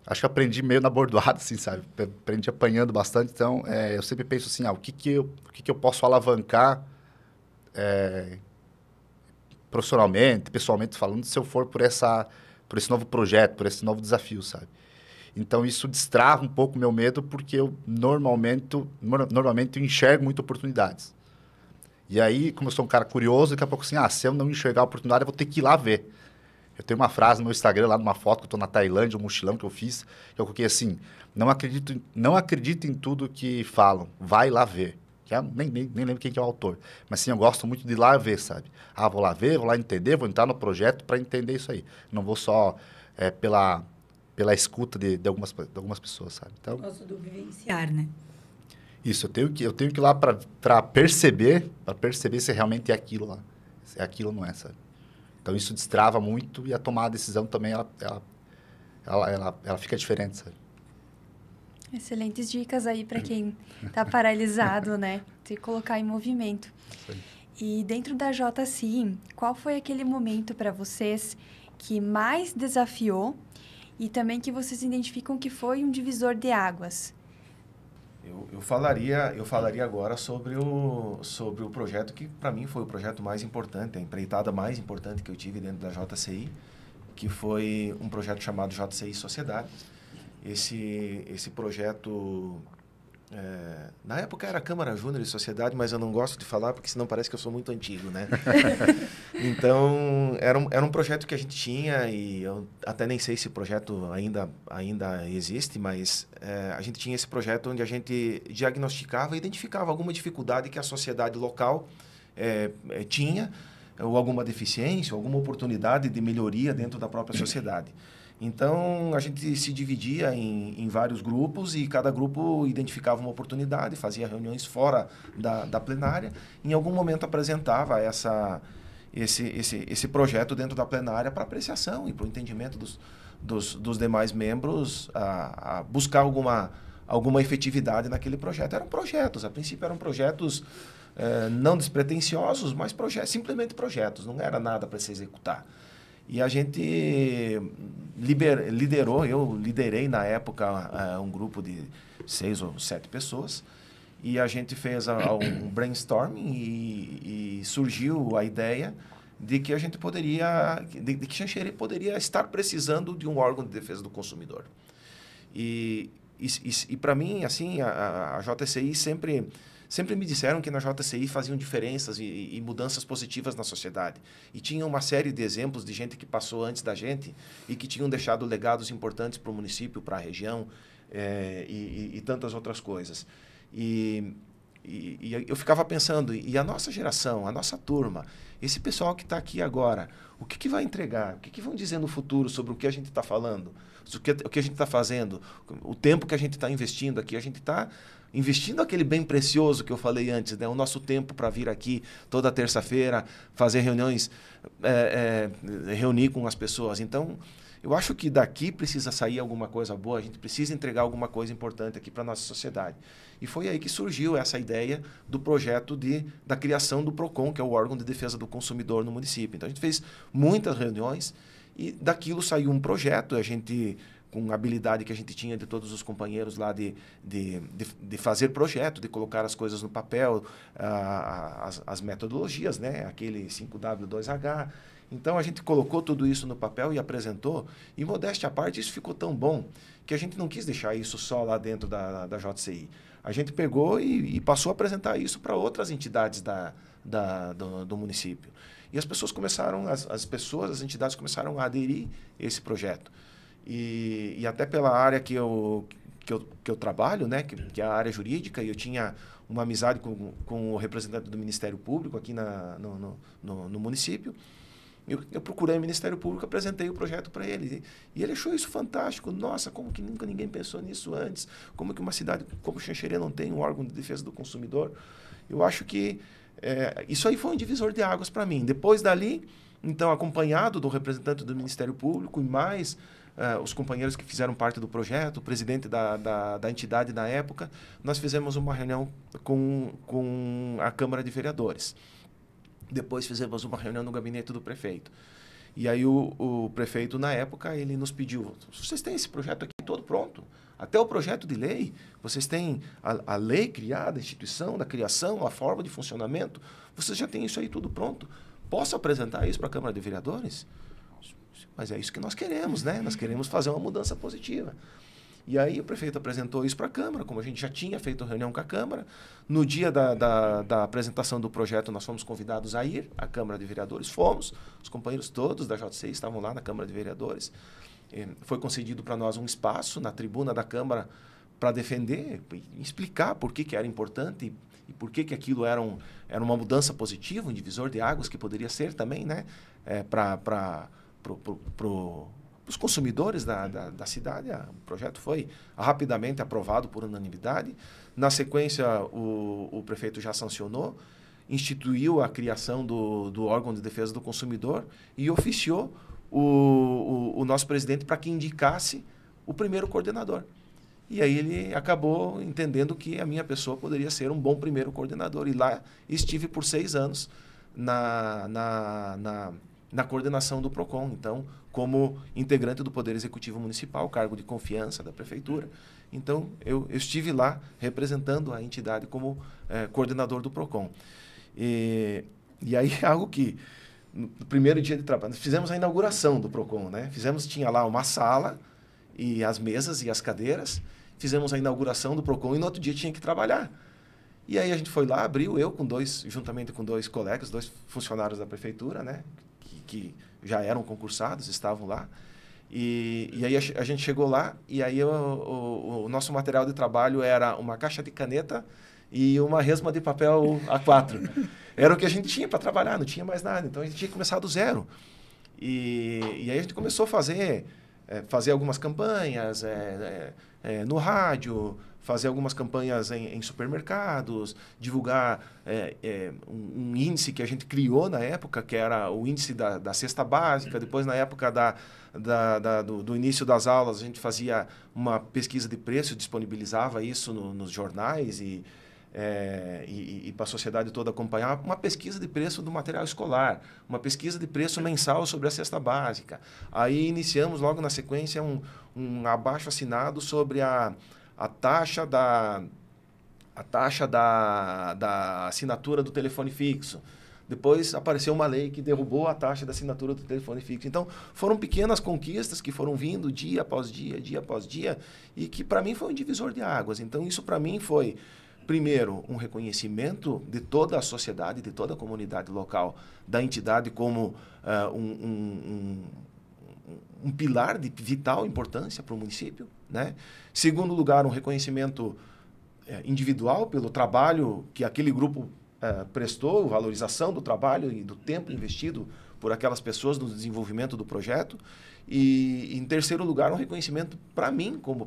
acho que aprendi meio na bordoada, assim, sabe? Aprendi apanhando bastante, então eu sempre penso assim, o que eu posso alavancar profissionalmente, pessoalmente falando, se eu for por esse novo projeto, por esse novo desafio, sabe? Então, isso destrava um pouco o meu medo, porque eu normalmente eu enxergo muitas oportunidades. E aí, como eu sou um cara curioso, daqui a pouco assim, se eu não enxergar a oportunidade, eu vou ter que ir lá ver. Eu tenho uma frase no meu Instagram, lá numa foto que eu estou na Tailândia, um mochilão que eu fiz, que eu coloquei assim, não acredito em tudo que falam, vai lá ver. Que nem lembro quem que é o autor. Mas sim, eu gosto muito de ir lá ver, sabe? Vou lá ver, vou lá entender, vou entrar no projeto para entender isso aí. Não vou só pela escuta de algumas pessoas, sabe? Então, gosto do vivenciar, né? Isso, eu tenho que ir lá para perceber se realmente é aquilo lá. Se é aquilo ou não é, sabe? Então, isso destrava muito e a tomar a decisão também, ela fica diferente, sabe? Excelentes dicas aí para quem está paralisado, né? Se colocar em movimento. Sim. E dentro da JCI, qual foi aquele momento para vocês que mais desafiou e também que vocês identificam que foi um divisor de águas? Eu falaria agora sobre o projeto que, para mim, foi o projeto mais importante, a empreitada mais importante que eu tive dentro da JCI, que foi um projeto chamado JCI Sociedade. Esse projeto Na época era Câmara Júnior e Sociedade, mas eu não gosto de falar porque senão parece que eu sou muito antigo, né? Então, era um projeto que a gente tinha e eu até nem sei se o projeto ainda existe, mas a gente tinha esse projeto onde a gente diagnosticava e identificava alguma dificuldade que a sociedade local tinha, ou alguma deficiência, alguma oportunidade de melhoria dentro da própria sociedade. Então, a gente se dividia em vários grupos e cada grupo identificava uma oportunidade, fazia reuniões fora da plenária. Em algum momento apresentava esse projeto dentro da plenária para apreciação e para o entendimento dos demais membros a buscar alguma efetividade naquele projeto. Eram projetos, a princípio eram projetos não despretensiosos, mas simplesmente projetos, não era nada para se executar. E a gente eu liderei na época um grupo de 6 ou 7 pessoas e a gente fez um brainstorming e surgiu a ideia de que a gente de que Xanxerê poderia estar precisando de um órgão de defesa do consumidor. E para mim, assim, a JCI sempre me disseram que na JCI faziam diferenças e mudanças positivas na sociedade. E tinha uma série de exemplos de gente que passou antes da gente e que tinham deixado legados importantes para o município, para a região e tantas outras coisas. E eu ficava pensando, e a nossa geração, a nossa turma, esse pessoal que está aqui agora, o que vai entregar? O que vão dizer no futuro sobre o que a gente está falando? O que a gente está fazendo? O tempo que a gente está investindo aqui, a gente está investindo aquele bem precioso que eu falei antes, né? O nosso tempo para vir aqui toda terça-feira, fazer reuniões, reunir com as pessoas. Então, eu acho que daqui precisa sair alguma coisa boa, a gente precisa entregar alguma coisa importante aqui para a nossa sociedade. E foi aí que surgiu essa ideia do projeto da criação do PROCON, que é o órgão de defesa do consumidor no município. Então, a gente fez muitas reuniões e daquilo saiu um projeto, a gente, com a habilidade que a gente tinha de todos os companheiros lá de fazer projeto, de colocar as coisas no papel, as metodologias, né? Aquele 5W2H. Então, a gente colocou tudo isso no papel e apresentou, e modéstia à parte, isso ficou tão bom que a gente não quis deixar isso só lá dentro da JCI. A gente pegou e passou a apresentar isso para outras entidades do município. E as pessoas começaram, as entidades começaram a aderir a esse projeto. E até pela área que eu trabalho, né, que é a área jurídica, e eu tinha uma amizade com o representante do Ministério Público aqui no município. Eu procurei o Ministério Público, apresentei o projeto para ele. E ele achou isso fantástico. Nossa, como que nunca ninguém pensou nisso antes? Como que uma cidade como Xanxerê não tem um órgão de defesa do consumidor? Eu acho que isso aí foi um divisor de águas para mim. Depois dali, então, acompanhado do representante do Ministério Público e mais os companheiros que fizeram parte do projeto, o presidente da entidade na época, nós fizemos uma reunião com a Câmara de Vereadores. Depois fizemos uma reunião no gabinete do prefeito. E aí o prefeito, na época, ele nos pediu, vocês têm esse projeto aqui todo pronto? Até o projeto de lei, vocês têm a lei criada, a instituição da criação, a forma de funcionamento, vocês já têm isso aí tudo pronto. Posso apresentar isso para a Câmara de Vereadores? Mas é isso que nós queremos, né? Nós queremos fazer uma mudança positiva. E aí o prefeito apresentou isso para a Câmara, como a gente já tinha feito reunião com a Câmara. No dia da apresentação do projeto, nós fomos convidados a ir à Câmara de Vereadores. Fomos, os companheiros todos da JCI estavam lá na Câmara de Vereadores. Foi concedido para nós um espaço na tribuna da Câmara para defender, explicar por que era importante e por que aquilo era uma mudança positiva, um divisor de águas que poderia ser também, né? Para os consumidores da cidade. O projeto foi rapidamente aprovado por unanimidade. Na sequência, o prefeito já sancionou, instituiu a criação do órgão de defesa do consumidor e oficiou o nosso presidente para que indicasse o primeiro coordenador. E aí ele acabou entendendo que a minha pessoa poderia ser um bom primeiro coordenador. E lá estive por 6 anos na coordenação do PROCON. Então, como integrante do Poder Executivo Municipal, cargo de confiança da Prefeitura. Então, eu estive lá representando a entidade como coordenador do PROCON. E aí, algo que, no primeiro dia de trabalho, nós fizemos a inauguração do PROCON, né? Tinha lá uma sala, e as mesas e as cadeiras, fizemos a inauguração do PROCON e no outro dia tinha que trabalhar. E aí a gente foi lá, abriu, juntamente com 2 colegas, 2 funcionários da prefeitura, né? Que já eram concursados, estavam lá. E aí a gente chegou lá e aí o nosso material de trabalho era uma caixa de caneta e uma resma de papel A4. Era o que a gente tinha para trabalhar, não tinha mais nada. Então a gente tinha que começar do zero. E aí a gente começou a fazer algumas campanhas no rádio, fazer algumas campanhas em supermercados, divulgar um índice que a gente criou na época, que era o índice da cesta básica. Depois, na época do início das aulas, a gente fazia uma pesquisa de preço, disponibilizava isso nos jornais e para a sociedade toda acompanhar, uma pesquisa de preço do material escolar, uma pesquisa de preço mensal sobre a cesta básica. Aí iniciamos logo na sequência um abaixo-assinado sobre a taxa da assinatura do telefone fixo. Depois apareceu uma lei que derrubou a taxa da assinatura do telefone fixo. Então, foram pequenas conquistas que foram vindo dia após dia, dia após dia, e que para mim foi um divisor de águas. Então, isso para mim foi, primeiro, um reconhecimento de toda a sociedade, de toda a comunidade local, da entidade como um pilar de vital importância para o município, né? Segundo lugar, um reconhecimento individual pelo trabalho que aquele grupo prestou, valorização do trabalho e do tempo investido por aquelas pessoas no desenvolvimento do projeto. E, em terceiro lugar, um reconhecimento para mim, como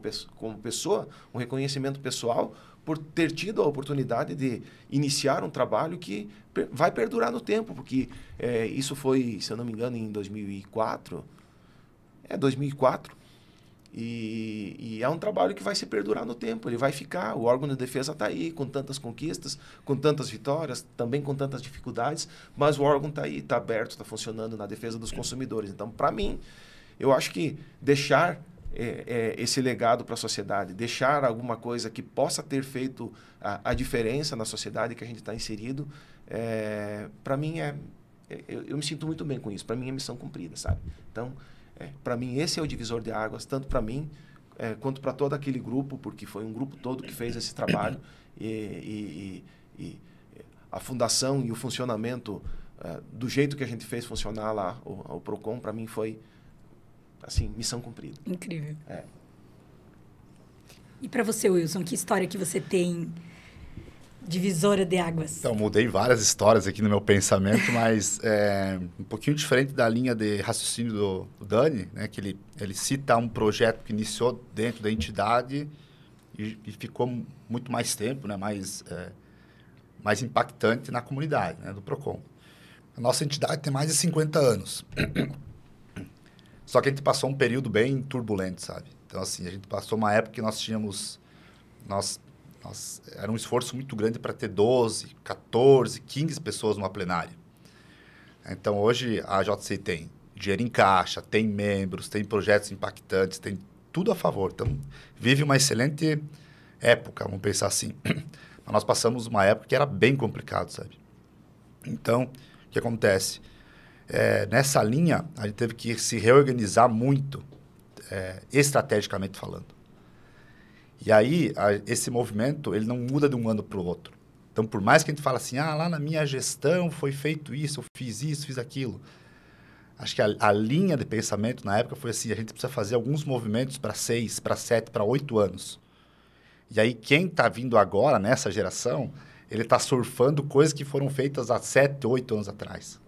pessoa, um reconhecimento pessoal por ter tido a oportunidade de iniciar um trabalho que vai perdurar no tempo, porque isso foi, se eu não me engano, em 2004. 2004. E é um trabalho que vai se perdurar no tempo, ele vai ficar. O órgão de defesa está aí, com tantas conquistas, com tantas vitórias, também com tantas dificuldades, mas o órgão está aí, está aberto, está funcionando na defesa dos consumidores. Então, para mim, eu acho que deixar esse legado para a sociedade, deixar alguma coisa que possa ter feito a diferença na sociedade que a gente está inserido, para mim eu me sinto muito bem com isso. Para mim é missão cumprida, sabe? Então, para mim esse é o divisor de águas, tanto para mim quanto para todo aquele grupo, porque foi um grupo todo que fez esse trabalho e a fundação e o funcionamento do jeito que a gente fez funcionar lá o PROCON, para mim foi assim, missão cumprida. Incrível. E para você, Wilson, que história que você tem divisora de águas? Então, mudei várias histórias aqui no meu pensamento, mas um pouquinho diferente da linha de raciocínio do Dani, né? Que ele cita um projeto que iniciou dentro da entidade e ficou muito mais tempo, né? Mais impactante na comunidade, né? Do PROCON. A nossa entidade tem mais de 50 anos. Só que a gente passou um período bem turbulento, sabe? Então, assim, a gente passou uma época que nós tínhamos... Era um esforço muito grande para ter 12, 14, 15 pessoas numa plenária. Então, hoje, a JCI tem dinheiro em caixa, tem membros, tem projetos impactantes, tem tudo a favor. Então, vive uma excelente época, vamos pensar assim. Mas nós passamos uma época que era bem complicado, sabe? Então, o que acontece? Nessa linha, a gente teve que se reorganizar muito, estrategicamente falando. E aí, esse movimento, ele não muda de um ano para o outro. Então, por mais que a gente fale assim, lá na minha gestão foi feito isso, eu fiz isso, fiz aquilo. Acho que a linha de pensamento na época foi assim, a gente precisa fazer alguns movimentos para 6, para 7, para 8 anos. E aí, quem está vindo agora, nessa geração, ele está surfando coisas que foram feitas há 7, 8 anos atrás.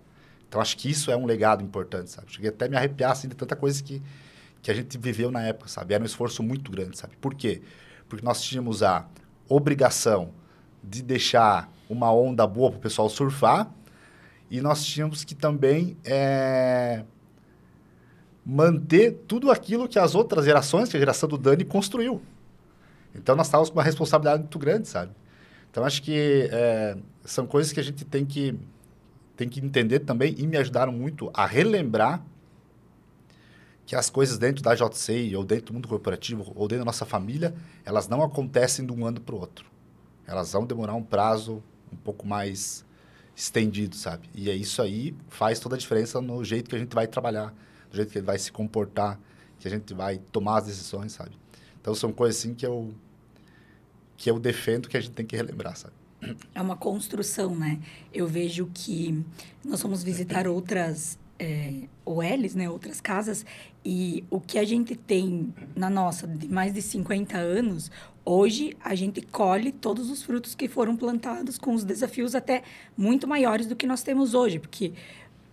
Então, acho que isso é um legado importante, sabe? Cheguei até a me arrepiar, assim, de tanta coisa que a gente viveu na época, sabe? Era um esforço muito grande, sabe? Por quê? Porque nós tínhamos a obrigação de deixar uma onda boa para o pessoal surfar e nós tínhamos que também manter tudo aquilo que as outras gerações, que a geração do Dani, construiu. Então, nós estávamos com uma responsabilidade muito grande, sabe? Então, acho que são coisas que a gente tem que entender também e me ajudaram muito a relembrar que as coisas dentro da JCI, ou dentro do mundo corporativo, ou dentro da nossa família, elas não acontecem de um ano para o outro. Elas vão demorar um prazo um pouco mais estendido, sabe? E isso aí faz toda a diferença no jeito que a gente vai trabalhar, no jeito que ele vai se comportar, que a gente vai tomar as decisões, sabe? Então, são coisas assim que eu defendo, que a gente tem que relembrar, sabe? É uma construção, né? Eu vejo que nós fomos visitar outras OLs, né? Outras casas, e o que a gente tem na nossa, de mais de 50 anos, hoje a gente colhe todos os frutos que foram plantados com os desafios até muito maiores do que nós temos hoje, porque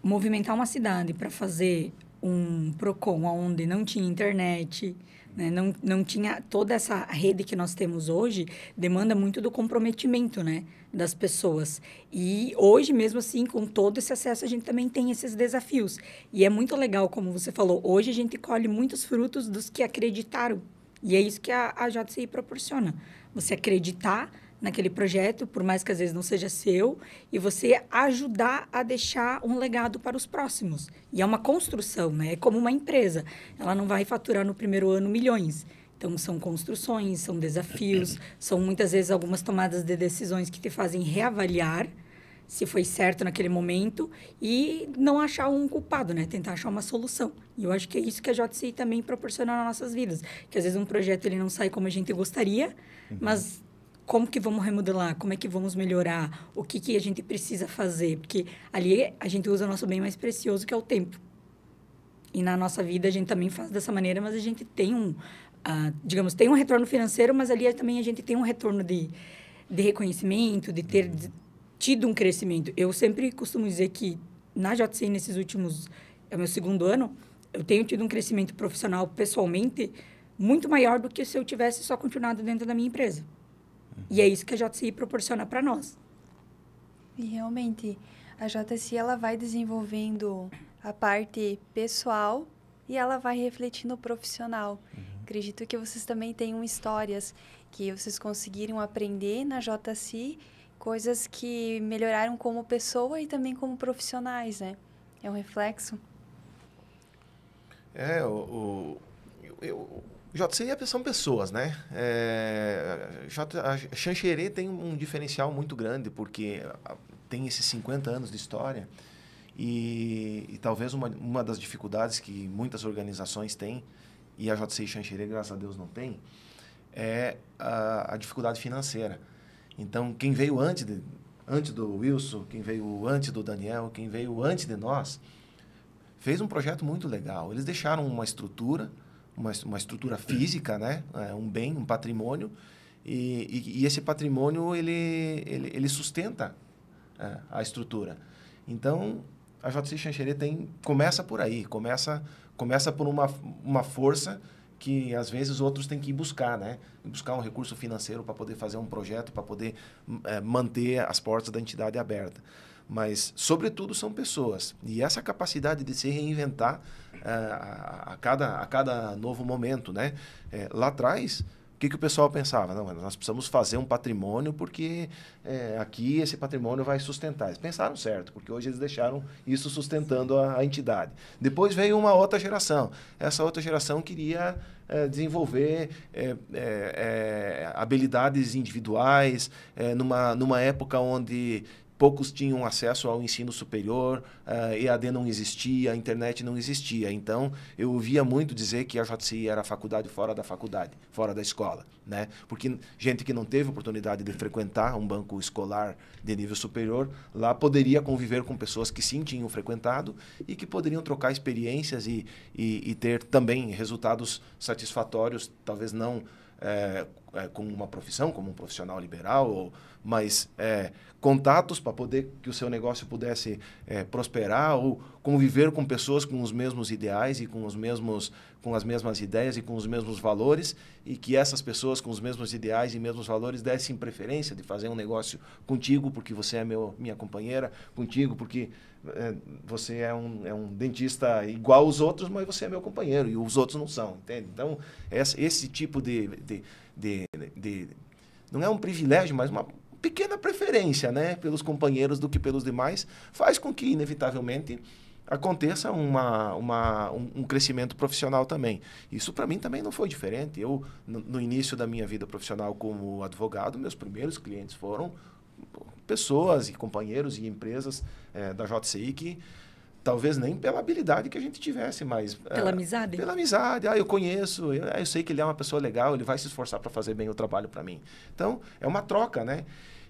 movimentar uma cidade para fazer um PROCON onde não tinha internet, né? Não tinha toda essa rede que nós temos hoje, demanda muito do comprometimento, né, das pessoas. E hoje, mesmo assim, com todo esse acesso, a gente também tem esses desafios. E é muito legal, como você falou, hoje a gente colhe muitos frutos dos que acreditaram. E é isso que a JCI proporciona. Você acreditar naquele projeto, por mais que às vezes não seja seu, e você ajudar a deixar um legado para os próximos. E é uma construção, né? É como uma empresa. Ela não vai faturar no primeiro ano milhões. Então, são construções, são desafios, são muitas vezes algumas tomadas de decisões que te fazem reavaliar se foi certo naquele momento e não achar um culpado, né? Tentar achar uma solução. E eu acho que é isso que a JCI também proporciona nas nossas vidas. Que às vezes um projeto ele não sai como a gente gostaria, mas como que vamos remodelar? Como é que vamos melhorar? O que a gente precisa fazer? Porque ali a gente usa o nosso bem mais precioso, que é o tempo. E na nossa vida a gente também faz dessa maneira, mas a gente tem digamos, tem um retorno financeiro, mas ali também a gente tem um retorno de reconhecimento, de ter tido um crescimento. Eu sempre costumo dizer que na JCI, nesses últimos... É o meu segundo ano, eu tenho tido um crescimento profissional, pessoalmente, muito maior do que se eu tivesse só continuado dentro da minha empresa. E é isso que a JCI proporciona para nós. E realmente, a JCI ela vai desenvolvendo a parte pessoal e ela vai refletir no profissional. Acredito que vocês também tenham histórias que vocês conseguiram aprender na JCI, coisas que melhoraram como pessoa e também como profissionais, né? É um reflexo. JCI são pessoas, né? A Xanxerê tem um diferencial muito grande, porque tem esses 50 anos de história e talvez uma das dificuldades que muitas organizações têm, e a JCI Xanxerê, graças a Deus, não tem, é a dificuldade financeira. Então, quem veio antes do Wilson, quem veio antes do Daniel, quem veio antes de nós, fez um projeto muito legal. Eles deixaram uma estrutura física, né? Um bem, um patrimônio, e esse patrimônio ele sustenta a estrutura. Então, a JCI Xanxerê começa por aí, começa por uma força que às vezes outros têm que ir buscar, né? Buscar um recurso financeiro para poder fazer um projeto, para poder manter as portas da entidade aberta. Mas, sobretudo, são pessoas. E essa capacidade de se reinventar a cada novo momento, né? Lá atrás, o que o pessoal pensava? Não, nós precisamos fazer um patrimônio porque aqui esse patrimônio vai sustentar. Eles pensaram certo, porque hoje eles deixaram isso sustentando a entidade. Depois veio uma outra geração. Essa outra geração queria desenvolver habilidades individuais numa época onde poucos tinham acesso ao ensino superior, EAD não existia, a internet não existia. Então, eu ouvia muito dizer que a JCI era a faculdade, fora da escola, né? Porque gente que não teve oportunidade de frequentar um banco escolar de nível superior, lá poderia conviver com pessoas que sim tinham frequentado e que poderiam trocar experiências e ter também resultados satisfatórios, talvez não com uma profissão, como um profissional liberal, mas contatos para poder que o seu negócio pudesse prosperar, ou conviver com pessoas com os mesmos ideais e com as mesmas ideias e com os mesmos valores, e que essas pessoas com os mesmos ideais e mesmos valores dessem preferência de fazer um negócio contigo, porque você é minha companheira, contigo, porque você é um dentista igual aos outros, mas você é meu companheiro, e os outros não são, entende? Então, esse tipo não é um privilégio, mas uma pequena preferência, né, pelos companheiros do que pelos demais, faz com que, inevitavelmente, aconteça um crescimento profissional também. Isso, para mim, também não foi diferente. Eu, no início da minha vida profissional como advogado, meus primeiros clientes foram pessoas e companheiros e empresas da JCI que talvez nem pela habilidade que a gente tivesse, mas... Pela amizade? Pela amizade. Eu conheço, eu sei que ele é uma pessoa legal, ele vai se esforçar para fazer bem o trabalho para mim. Então, é uma troca, né?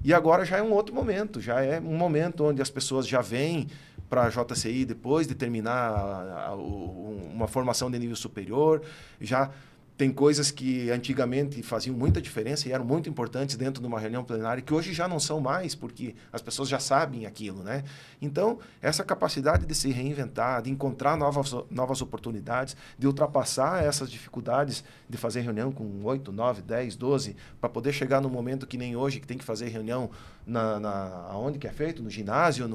E agora já é um outro momento, já é um momento onde as pessoas já vêm para a JCI depois de terminar uma formação de nível superior, já tem coisas que antigamente faziam muita diferença e eram muito importantes dentro de uma reunião plenária, que hoje já não são mais, porque as pessoas já sabem aquilo, né? Então, essa capacidade de se reinventar, de encontrar novas oportunidades, de ultrapassar essas dificuldades de fazer reunião com 8, 9, 10, 12, para poder chegar no momento que nem hoje, que tem que fazer reunião onde que é feito? No ginásio,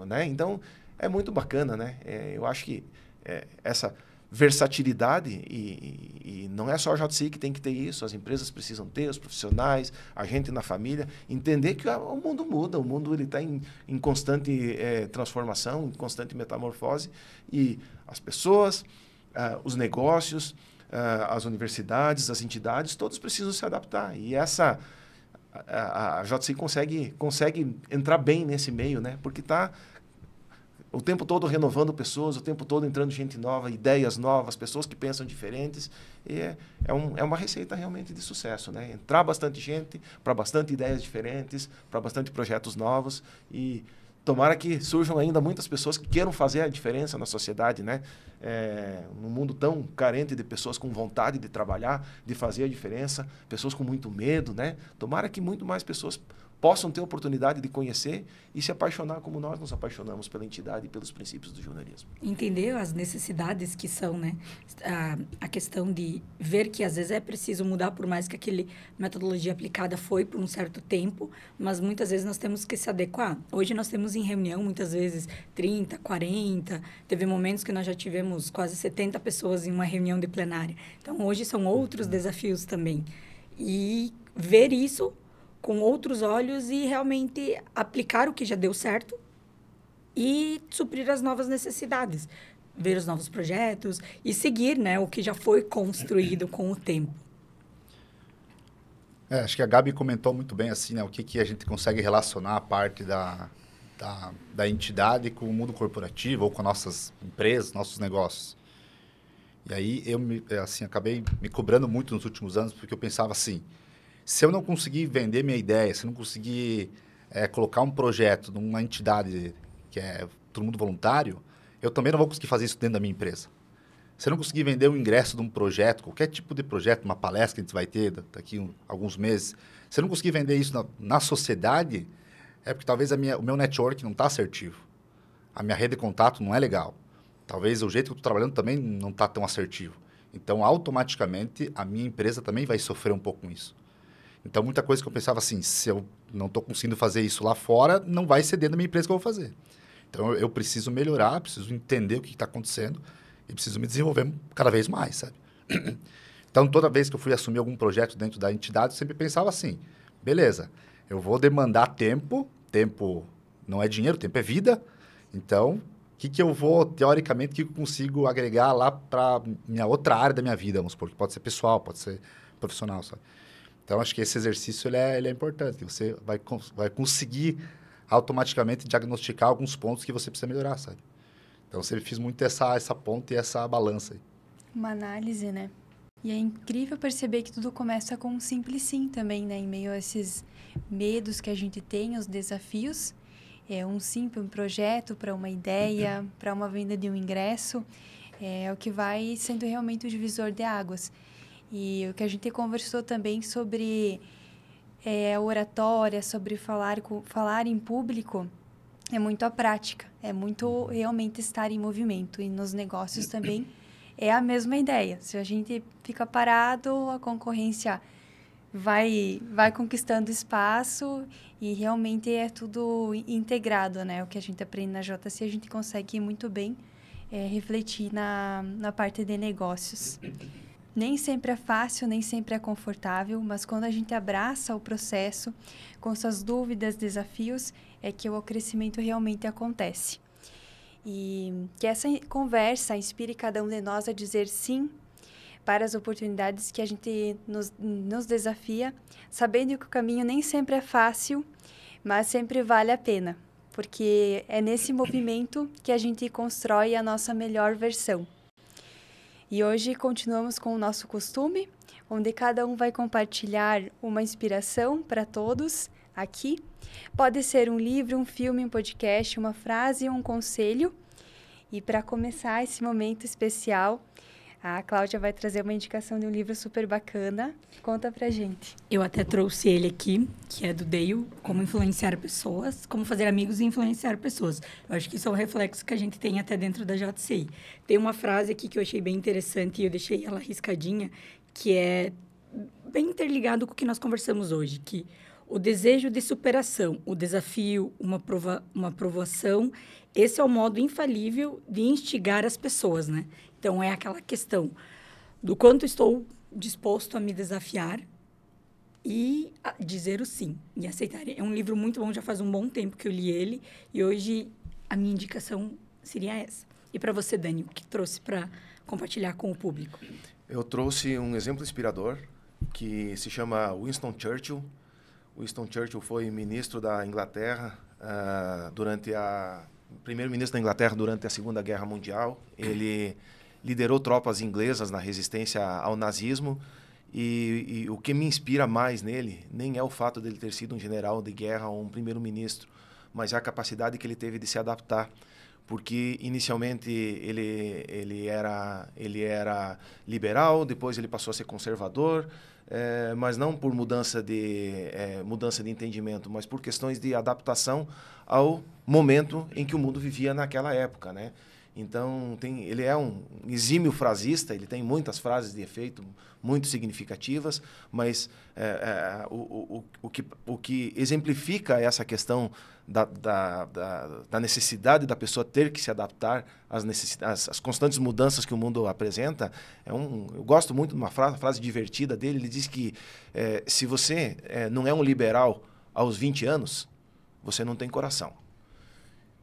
né? Então, é muito bacana, né? Eu acho que essa versatilidade, e não é só a JCI que tem que ter isso, as empresas precisam ter, os profissionais, a gente na família, entender que o mundo muda, o mundo está em constante transformação, em constante metamorfose, e as pessoas, os negócios, as universidades, as entidades, todos precisam se adaptar, e a JCI consegue entrar bem nesse meio, né? Porque está o tempo todo renovando pessoas, o tempo todo entrando gente nova, ideias novas, pessoas que pensam diferentes. E é uma receita realmente de sucesso, né? Entrar bastante gente, para bastante ideias diferentes, para bastante projetos novos. E tomara que surjam ainda muitas pessoas que queiram fazer a diferença na sociedade, né? Num mundo tão carente de pessoas com vontade de trabalhar, de fazer a diferença, pessoas com muito medo, né? Tomara que muito mais pessoas possam ter a oportunidade de conhecer e se apaixonar como nós nos apaixonamos pela entidade e pelos princípios do jornalismo. Entender as necessidades que são, né? A questão de ver que às vezes é preciso mudar, por mais que aquele metodologia aplicada foi por um certo tempo, mas muitas vezes nós temos que se adequar. Hoje nós temos em reunião, muitas vezes, 30, 40, teve momentos que nós já tivemos quase 70 pessoas em uma reunião de plenária. Então, hoje são outros desafios também. E ver isso com outros olhos e realmente aplicar o que já deu certo e suprir as novas necessidades, ver os novos projetos e seguir, né, o que já foi construído com o tempo. Acho que a Gabi comentou muito bem assim, né, o que a gente consegue relacionar a parte da entidade com o mundo corporativo ou com nossas empresas, nossos negócios. E aí eu acabei me cobrando muito nos últimos anos, porque eu pensava assim: se eu não conseguir vender minha ideia, se eu não conseguir colocar um projeto numa entidade que é todo mundo voluntário, eu também não vou conseguir fazer isso dentro da minha empresa. Se eu não conseguir vender o ingresso de um projeto, qualquer tipo de projeto, uma palestra que a gente vai ter daqui a alguns meses, se eu não conseguir vender isso na sociedade, é porque talvez o meu network não está assertivo. A minha rede de contato não é legal. Talvez o jeito que eu estou trabalhando também não está tão assertivo. Então, automaticamente, a minha empresa também vai sofrer um pouco com isso. Então, muita coisa que eu pensava assim, se eu não estou conseguindo fazer isso lá fora, não vai ser dentro da minha empresa que eu vou fazer. Então, eu preciso melhorar, preciso entender o que está acontecendo e preciso me desenvolver cada vez mais, sabe? Então, toda vez que eu fui assumir algum projeto dentro da entidade, eu sempre pensava assim, beleza, eu vou demandar tempo não é dinheiro, tempo é vida, então, o que eu vou, teoricamente, o que eu consigo agregar lá para minha outra área da minha vida, vamos supor, que pode ser pessoal, pode ser profissional, sabe? Então, acho que esse exercício ele é importante. Você vai conseguir automaticamente diagnosticar alguns pontos que você precisa melhorar, sabe? Então, eu sempre fiz muito essa ponta e essa balança aí. Uma análise, né? E é incrível perceber que tudo começa com um simples sim também, né? Em meio a esses medos que a gente tem, os desafios. Um sim para um projeto, para uma ideia, para uma venda de um ingresso. É o que vai sendo realmente o divisor de águas. E o que a gente conversou também sobre a oratória, sobre falar em público, é muito a prática, é muito realmente estar em movimento. E nos negócios também é a mesma ideia. Se a gente fica parado, a concorrência vai conquistando espaço e realmente é tudo integrado, né? O que a gente aprende na JCI, a gente consegue muito bem refletir na parte de negócios. Nem sempre é fácil, nem sempre é confortável, mas quando a gente abraça o processo, com suas dúvidas, desafios, é que o crescimento realmente acontece. E que essa conversa inspire cada um de nós a dizer sim para as oportunidades que a gente nos desafia, sabendo que o caminho nem sempre é fácil, mas sempre vale a pena. porque é nesse movimento que a gente constrói a nossa melhor versão. E hoje continuamos com o nosso costume, onde cada um vai compartilhar uma inspiração para todos aqui. Pode ser um livro, um filme, um podcast, uma frase, um conselho. E para começar esse momento especial, a Cláudia vai trazer uma indicação de um livro super bacana. Conta pra gente. Eu até trouxe ele aqui, que é do Dale, Como Influenciar Pessoas, Como Fazer Amigos e Influenciar Pessoas. Eu acho que isso é um reflexo que a gente tem até dentro da JCI. Tem uma frase aqui que eu achei bem interessante e eu deixei ela riscadinha, que é bem interligado com o que nós conversamos hoje, que o desejo de superação, o desafio, uma provação, esse é o modo infalível de instigar as pessoas, né? Então, é aquela questão do quanto estou disposto a me desafiar e a dizer o sim, e aceitar. É um livro muito bom, já faz um bom tempo que eu li ele, e hoje a minha indicação seria essa. E para você, Dani, o que trouxe para compartilhar com o público? Eu trouxe um exemplo inspirador que se chama Winston Churchill. Winston Churchill foi ministro da Inglaterra primeiro-ministro da Inglaterra durante a Segunda Guerra Mundial. Ele liderou tropas inglesas na resistência ao nazismo e o que me inspira mais nele nem é o fato dele ter sido um general de guerra ou um primeiro-ministro, mas é a capacidade que ele teve de se adaptar, porque inicialmente ele era liberal, depois ele passou a ser conservador, mas não por mudança de entendimento, mas por questões de adaptação ao momento em que o mundo vivia naquela época, né? Então, ele é um exímio frasista, ele tem muitas frases de efeito muito significativas, mas o que exemplifica essa questão da necessidade da pessoa ter que se adaptar às constantes mudanças que o mundo apresenta, eu gosto muito de uma frase divertida dele. Ele diz que se você não é um liberal aos 20 anos, você não tem coração.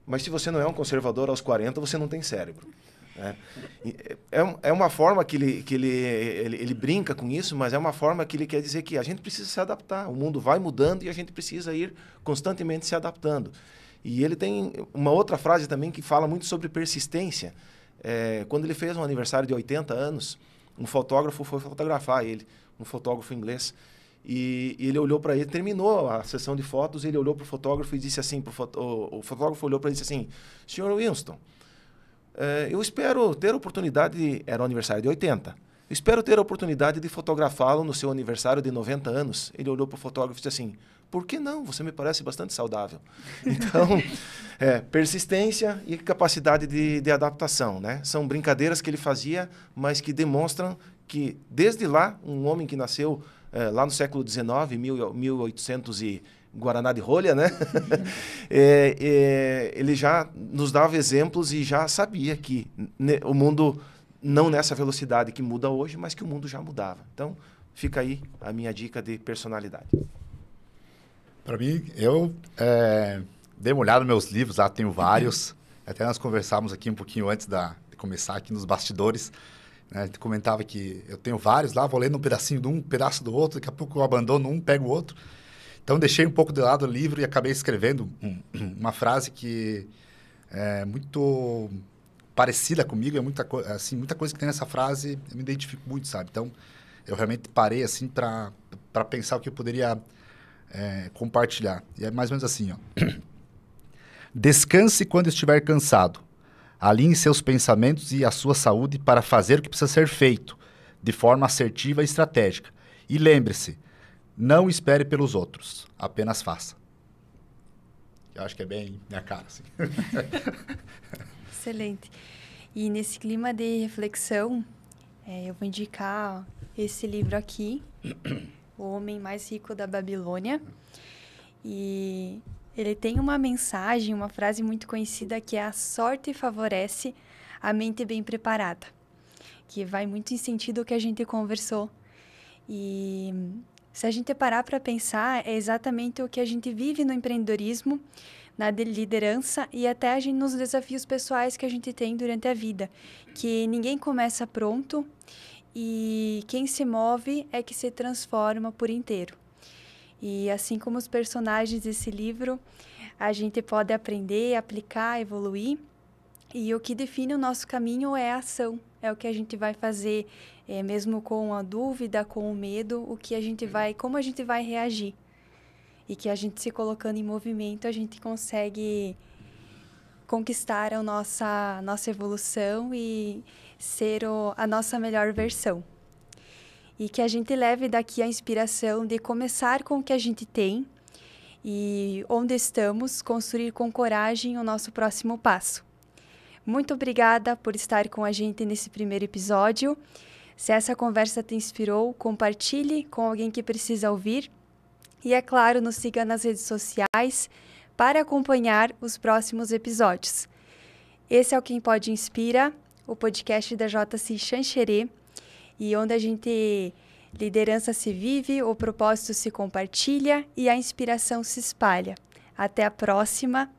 Mas se você não é um conservador aos 40, você não tem cérebro. Né? É uma forma que ele brinca com isso, mas é uma forma que ele quer dizer que a gente precisa se adaptar. O mundo vai mudando e a gente precisa ir constantemente se adaptando. E ele tem uma outra frase também que fala muito sobre persistência. Quando ele fez um aniversário de 80 anos, um fotógrafo foi fotografar ele, um fotógrafo inglês. E ele olhou para ele, terminou a sessão de fotos, ele olhou para o fotógrafo e disse assim, o fotógrafo olhou para ele e disse assim: Senhor Winston, eu espero ter a oportunidade, era o aniversário de 80, eu espero ter a oportunidade de fotografá-lo no seu aniversário de 90 anos. Ele olhou para o fotógrafo e disse assim: por que não? Você me parece bastante saudável. Então, persistência e capacidade de adaptação, né? São brincadeiras que ele fazia, mas que demonstram que, desde lá, um homem que nasceu lá no século XIX, 1800 e Guaraná de rolha, né? Ele já nos dava exemplos e já sabia que o mundo, não nessa velocidade que muda hoje, mas que o mundo já mudava. Então, fica aí a minha dica de personalidade. Para mim, eu dei uma olhada nos meus livros, lá tenho vários. Até nós conversávamos aqui um pouquinho antes de começar aqui nos bastidores. A gente comentava que eu tenho vários lá, vou lendo um pedacinho de um pedaço do outro, daqui a pouco eu abandono um, pego o outro. Então, deixei um pouco de lado o livro e acabei escrevendo uma frase que é muito parecida comigo, muita coisa que tem nessa frase, eu me identifico muito, sabe? Então, eu realmente parei assim para pensar o que eu poderia compartilhar. E é mais ou menos assim, ó. Descanse quando estiver cansado. Alinhe seus pensamentos e a sua saúde para fazer o que precisa ser feito, de forma assertiva e estratégica. E lembre-se, não espere pelos outros, apenas faça. Eu acho que é bem minha cara, assim. Excelente. E nesse clima de reflexão, eu vou indicar esse livro aqui, O Homem Mais Rico da Babilônia. E ele tem uma mensagem, uma frase muito conhecida que é: a sorte favorece a mente bem preparada, que vai muito em sentido ao que a gente conversou. E se a gente parar para pensar, é exatamente o que a gente vive no empreendedorismo, na liderança e até nos desafios pessoais que a gente tem durante a vida, que ninguém começa pronto e quem se move é que se transforma por inteiro. E assim como os personagens desse livro, a gente pode aprender, aplicar, evoluir. E o que define o nosso caminho é a ação, é o que a gente vai fazer, mesmo com a dúvida, com o medo, como a gente vai reagir. E que a gente se colocando em movimento, a gente consegue conquistar a nossa evolução e ser a nossa melhor versão. E que a gente leve daqui a inspiração de começar com o que a gente tem e onde estamos, construir com coragem o nosso próximo passo. Muito obrigada por estar com a gente nesse primeiro episódio. Se essa conversa te inspirou, compartilhe com alguém que precisa ouvir. E, é claro, nos siga nas redes sociais para acompanhar os próximos episódios. Esse é o Quem Pode Inspira, o podcast da JCI Xanxerê, e onde a liderança se vive, o propósito se compartilha e a inspiração se espalha. Até a próxima!